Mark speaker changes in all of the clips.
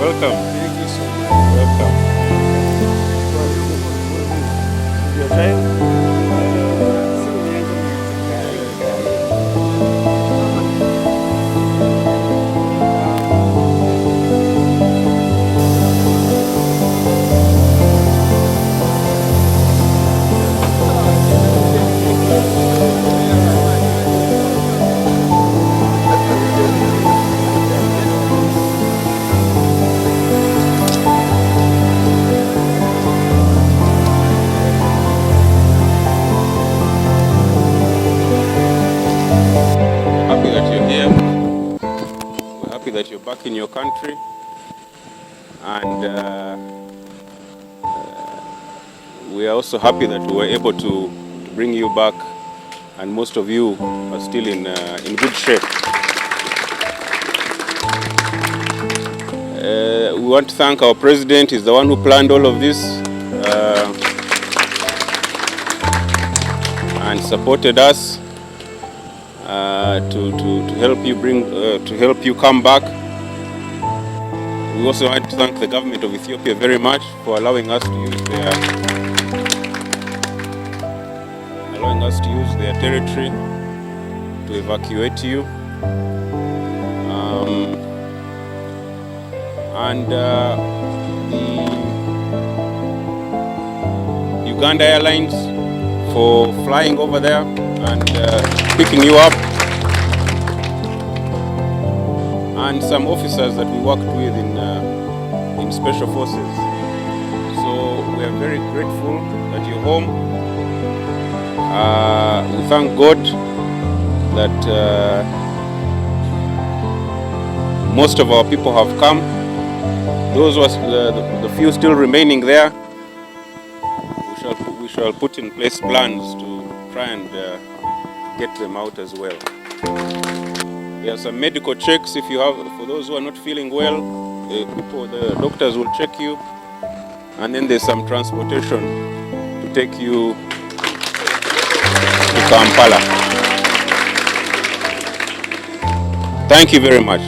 Speaker 1: Welcome.
Speaker 2: Thank you so much.
Speaker 1: Welcome.
Speaker 2: Your time?
Speaker 1: Happy that you're here. We're happy that you're back in your country. And we are also happy that we were able to bring you back. And most of you are still in good shape. We want to thank our president. He's the one who planned all of this and supported us to help you come back. We also want to thank the government of Ethiopia very much for allowing us to use their territory to evacuate you. And the Uganda Airlines for flying over there and picking you up, and some officers that we worked with in special forces. So we are very grateful that you're home. We thank God that most of our people have come. Those who are the few still remaining there, we shall put in place plans to try and get them out as well. There are some medical checks if you have, for those who are not feeling well, the doctors will check you, and then there's some transportation to take you to Kampala. Thank you very much.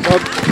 Speaker 1: Thank you.